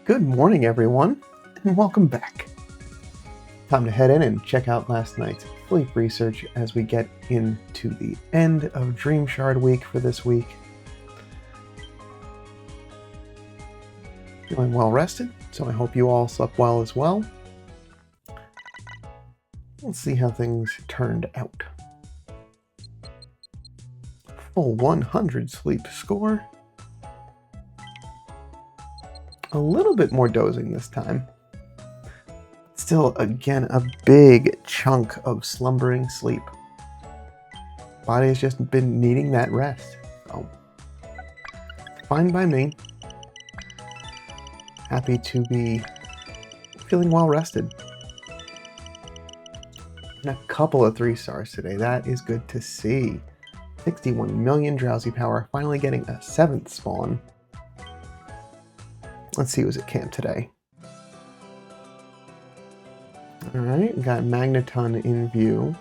Good morning, everyone, and welcome back. Time to head in and check out last night's sleep research as we get into the end of Dream Shard week for this week. Feeling well rested, so I hope you all slept well as well. Let's see how things turned out. Full 100 sleep score. A little bit more dozing this time. Still, again, a big chunk of slumbering sleep. Body has just been needing that rest. So, fine by me. Happy to be feeling well rested. And a couple of 3 stars today. That is good to see. 61 million drowsy power, finally getting a 7th spawn. Let's see who's at camp today. Alright, we got Magneton in view.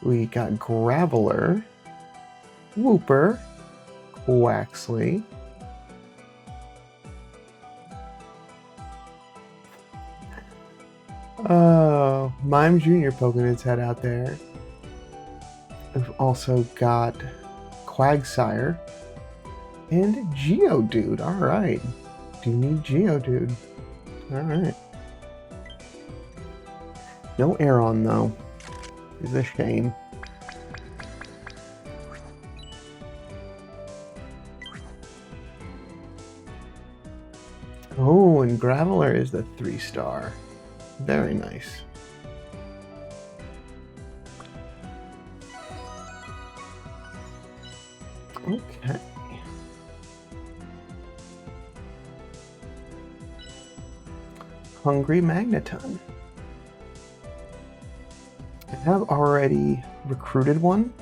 We got Graveler, Wooper, Quaxley, Mime Jr. poking its head out there. We've also got Quagsire and Geodude. Alright. Do you need Geodude? Alright. No Aeron though. It's a shame. Oh, and Graveler is the 3-star. Very nice. Okay. Hungry Magneton. I have already recruited one.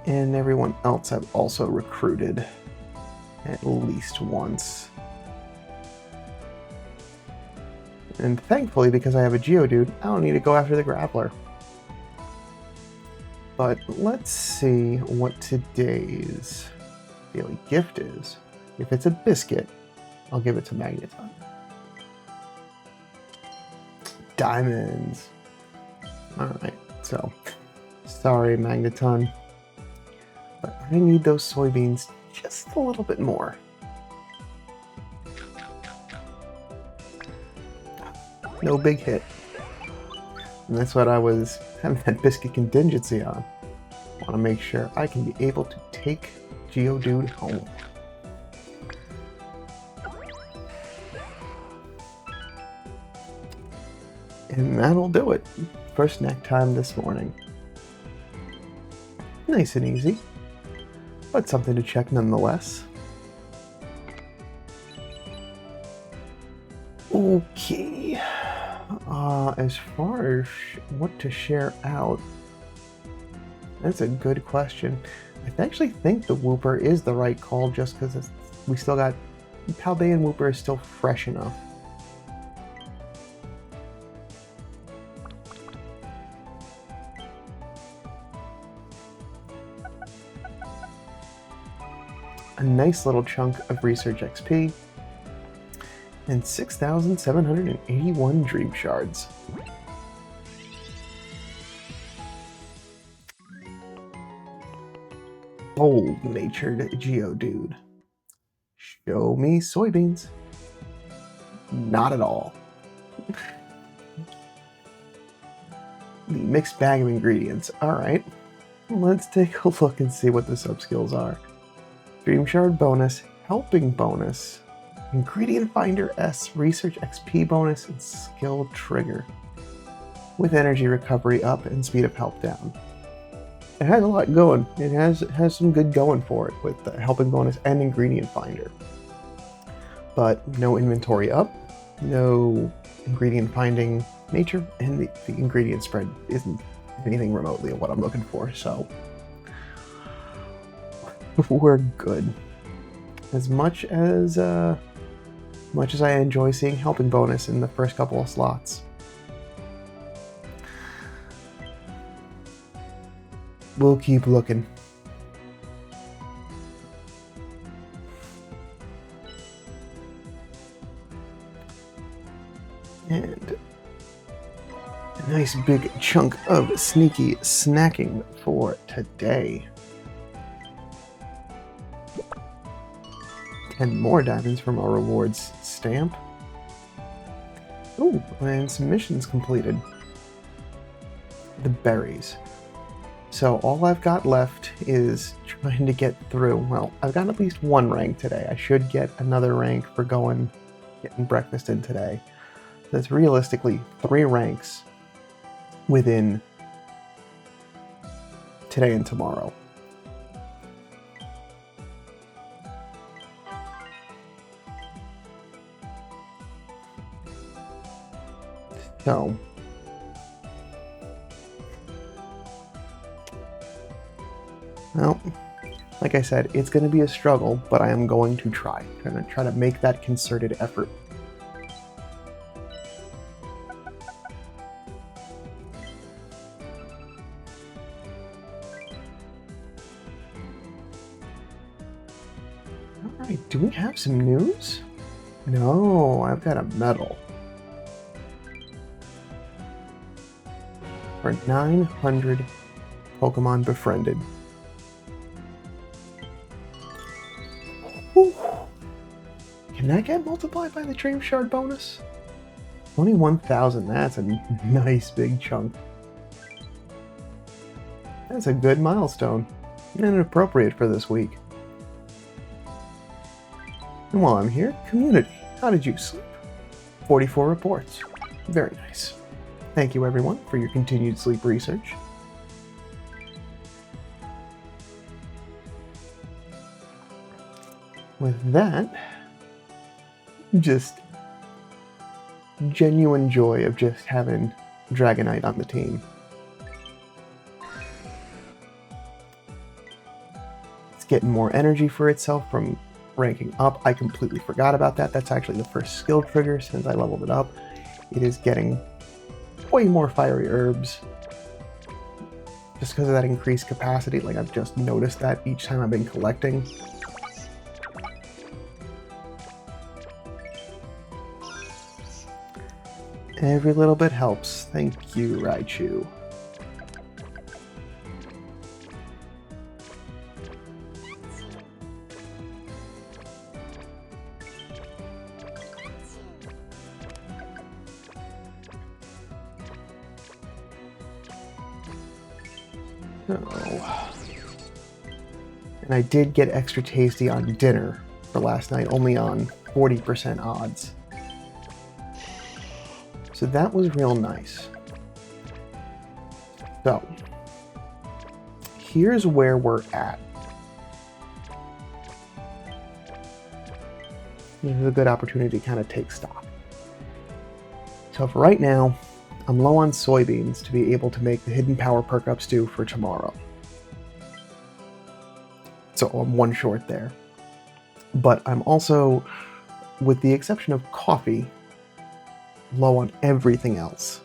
And everyone else I've also recruited at least once. And thankfully, because I have a Geodude, I don't need to go after the Graveler. But let's see what today's daily gift is. If it's a biscuit, I'll give it to Magneton. Diamonds. Alright, so sorry, Magneton. But I need those soybeans just a little bit more. No big hit. And that's what I was having that biscuit contingency on. I want to make sure I can be able to take Geodude home. And that'll do it. First snack time this morning. Nice and easy, but something to check nonetheless. Okay. As far as what to share out, that's a good question. I actually think the Wooper is the right call just because we still got Paldean Wooper is still fresh enough. A nice little chunk of research XP, and 6,781 Dream Shards. Bold-natured Geodude. Show me soybeans. Not at all. The mixed bag of ingredients. Alright, let's take a look and see what the sub-skills are. Dream Shard bonus, Helping bonus, Ingredient Finder S, Research XP bonus, and Skill Trigger. With energy recovery up and speed of help down. It has a lot going. It has some good going for it with the Helping bonus and Ingredient Finder. But no inventory up, no ingredient finding nature, and the ingredient spread isn't anything remotely what I'm looking for, so we're good. As much as I enjoy seeing Helping bonus in the first couple of slots, we'll keep looking. And a nice big chunk of sneaky snacking for today. 10 more diamonds from our rewards stamp. Ooh, and some missions completed. The berries. So all I've got left is trying to get through. Well, I've got at least one rank today. I should get another rank for getting breakfast in today. That's realistically 3 ranks within today and tomorrow. So, well, like I said, it's going to be a struggle, but I am going to try. I'm going to try to make that concerted effort. Alright, do we have some news? No, I've got a medal. For 900 Pokemon befriended. Whew. Can that get multiplied by the Dream Shard bonus? 21,000, that's a nice big chunk. That's a good milestone, and appropriate for this week. And while I'm here, community, how did you sleep? 44 reports. Very nice. Thank you everyone for your continued sleep research. With that, just genuine joy of just having Dragonite on the team. It's getting more energy for itself from ranking up. I completely forgot about that. That's actually the first skill trigger since I leveled it up. It is getting way more fiery herbs. Just because of that increased capacity, like I've just noticed that each time I've been collecting. Every little bit helps. Thank you, Raichu. Oh. And I did get extra tasty on dinner for last night, only on 40% odds. So that was real nice. So, here's where we're at. This is a good opportunity to kind of take stock. So for right now, I'm low on soybeans to be able to make the hidden power perk up stew for tomorrow. So I'm one short there. But I'm also, with the exception of coffee, low on everything else.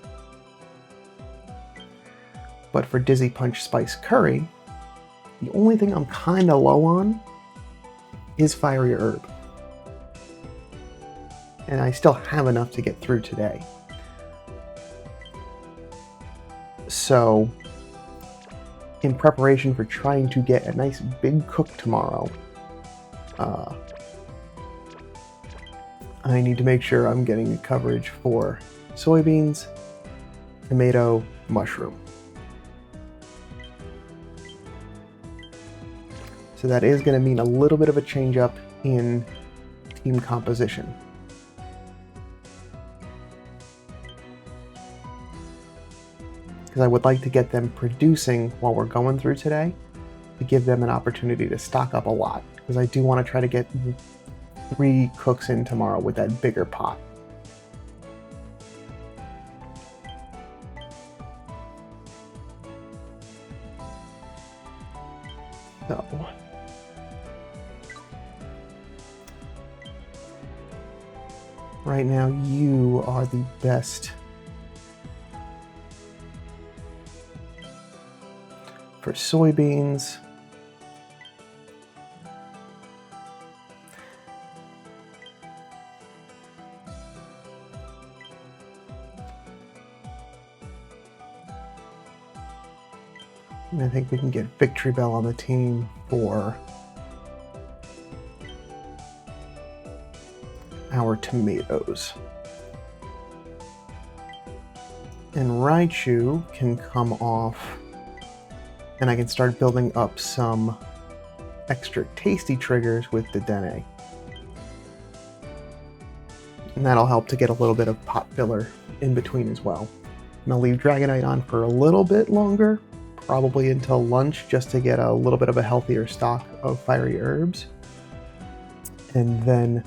But for Dizzy Punch Spice Curry, the only thing I'm kinda low on is Fiery Herb. And I still have enough to get through today. So, in preparation for trying to get a nice big cook tomorrow, I need to make sure I'm getting coverage for soybeans, tomato, mushroom. So that is going to mean a little bit of a change up in team composition. Because I would like to get them producing while we're going through today to give them an opportunity to stock up a lot. Because I do want to try to get 3 cooks in tomorrow with that bigger pot. So, right now you are the best for soybeans. And I think we can get Victory Bell on the team for our tomatoes. And Raichu can come off, and I can start building up some extra tasty triggers with Dedenne. And that'll help to get a little bit of pot filler in between as well. And I'll leave Dragonite on for a little bit longer, probably until lunch, just to get a little bit of a healthier stock of fiery herbs. And then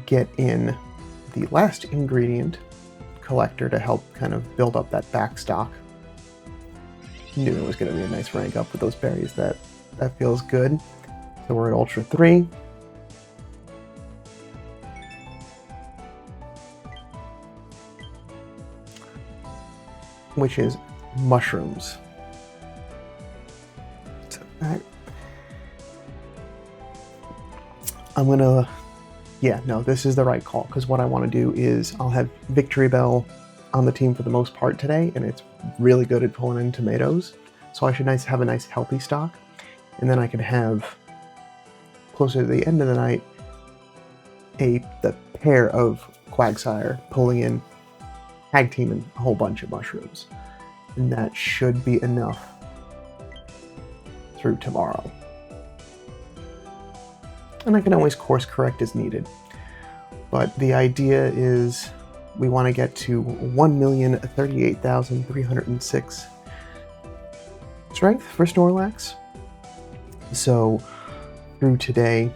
get in the last ingredient, Collector, to help kind of build up that back stock. Knew it was going to be a nice rank up with those berries. That feels good. So we're at Ultra 3. Which is mushrooms. So I'm gonna, yeah, no, this is the right call, because what I want to do is I'll have Victory Bell on the team for the most part today, and it's really good at pulling in tomatoes. So I should have a nice healthy stock, and then I can have closer to the end of the night the pair of Quagsire pulling in, tag teaming a whole bunch of mushrooms, and that should be enough through tomorrow. And I can always course correct as needed, but the idea is we want to get to 1,038,306 strength for Snorlax. So through today,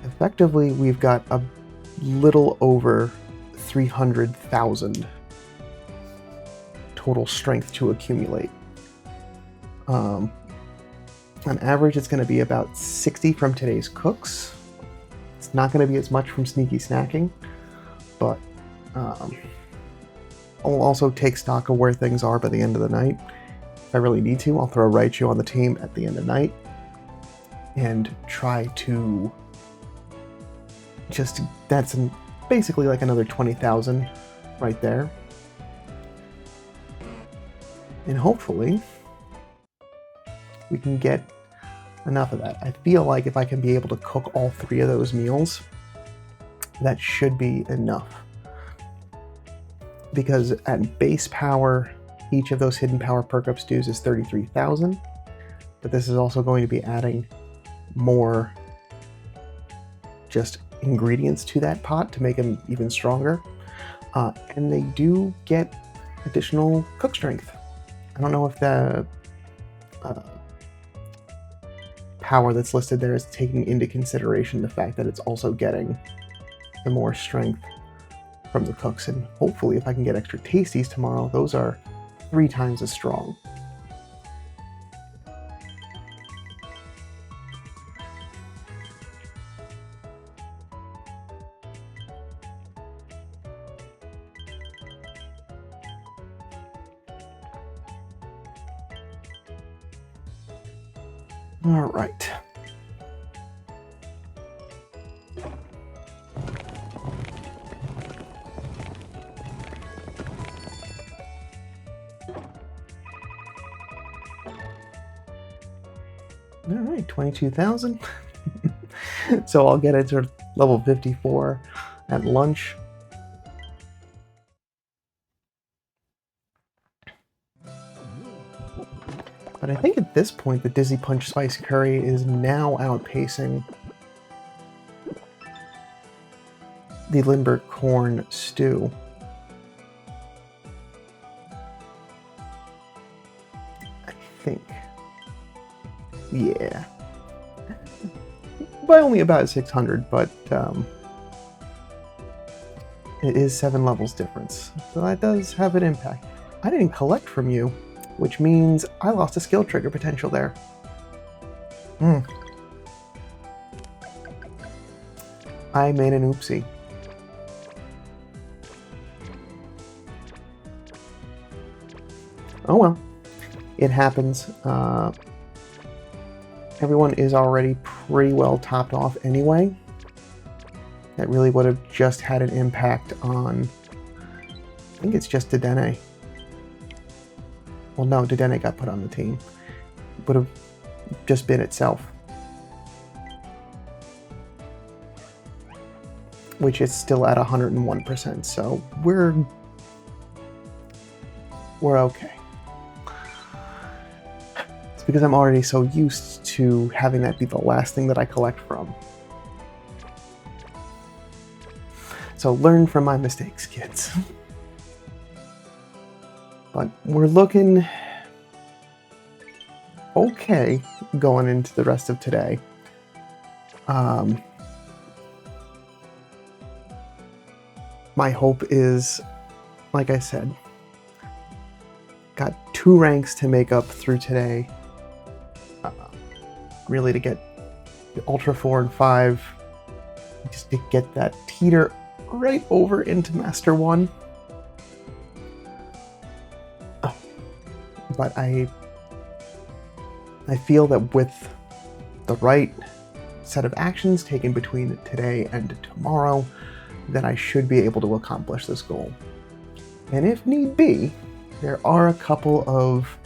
effectively we've got a little over 300,000 total strength to accumulate. On average, it's going to be about 60 from today's cooks. It's not going to be as much from sneaky snacking, but I'll also take stock of where things are by the end of the night. If I really need to, I'll throw Raichu on the team at the end of the night and try to just, that's basically like another 20,000 right there. And hopefully we can get enough of that. I feel like if I can be able to cook all 3 of those meals, that should be enough. Because at base power, each of those hidden power perk up stews is 33,000, but this is also going to be adding more just ingredients to that pot to make them even stronger. And they do get additional cook strength. I don't know if the power that's listed there is taking into consideration the fact that it's also getting the more strength from the cooks. And hopefully if I can get extra tasties tomorrow, those are 3 times as strong. All right. All right, 22,000. So I'll get it to level 54 at lunch. But I think at this point, the Dizzy Punch Spice Curry is now outpacing the Lindbergh Corn Stew. I think. Yeah. By only about 600, but it is 7 levels difference. So that does have an impact. I didn't collect from you, which means I lost a skill trigger potential there. I made an oopsie. Oh well, it happens. Everyone is already pretty well topped off anyway. That really would have just had an impact on think it's just Dedenne. Well, no, Dedenne got put on the team. Would have just been itself. Which is still at 101%, so we're okay. It's because I'm already so used to having that be the last thing that I collect from. So learn from my mistakes, kids. But we're looking okay going into the rest of today. My hope is, like I said, got 2 ranks to make up through today. Really to get the Ultra 4 and 5, just to get that teeter right over into Master 1. But I feel that with the right set of actions taken between today and tomorrow, that I should be able to accomplish this goal. And if need be, there are a couple of,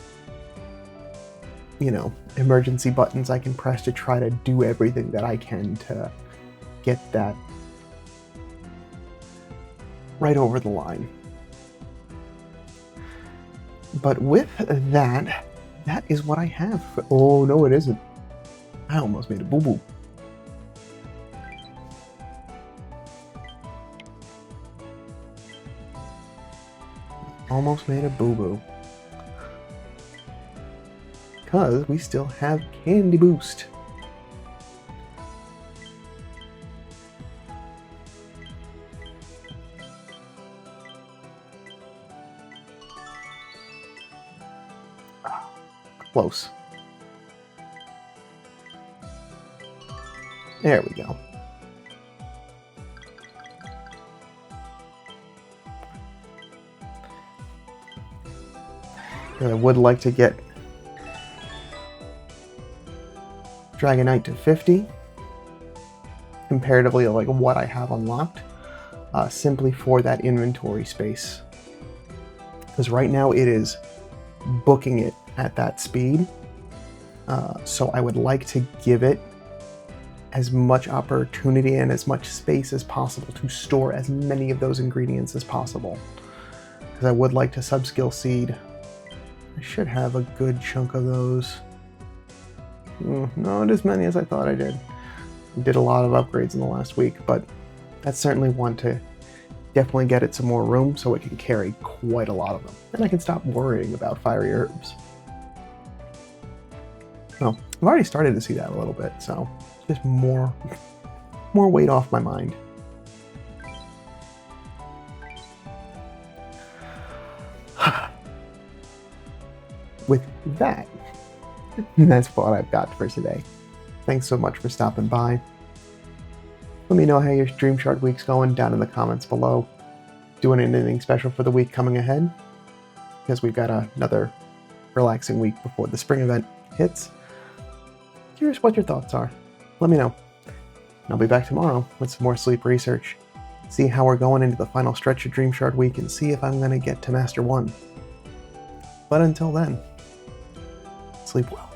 emergency buttons I can press to try to do everything that I can to get that right over the line. But with that, that is what I have. Oh, no, it isn't. I almost made a boo-boo. Almost made a boo-boo. Because we still have Candy Boost. Close. There we go. I would like to get Dragonite to 50, comparatively to like what I have unlocked, simply for that inventory space. Because right now it is booking it at that speed, so I would like to give it as much opportunity and as much space as possible to store as many of those ingredients as possible. Because I would like to subskill seed. I should have a good chunk of those. Not as many as I thought I did. I did a lot of upgrades in the last week, but that's certainly one to definitely get it some more room so it can carry quite a lot of them. And I can stop worrying about fiery herbs. Well, I've already started to see that a little bit, so just more weight off my mind. With that, that's what I've got for today. Thanks so much for stopping by. Let me know how your Dream Shard week's going down in the comments below. Doing anything special for the week coming ahead? Because we've got another relaxing week before the spring event hits. Curious what your thoughts are. Let me know. And I'll be back tomorrow with some more sleep research. See how we're going into the final stretch of Dream Shard week and see if I'm going to get to Master 1. But until then, sleep well.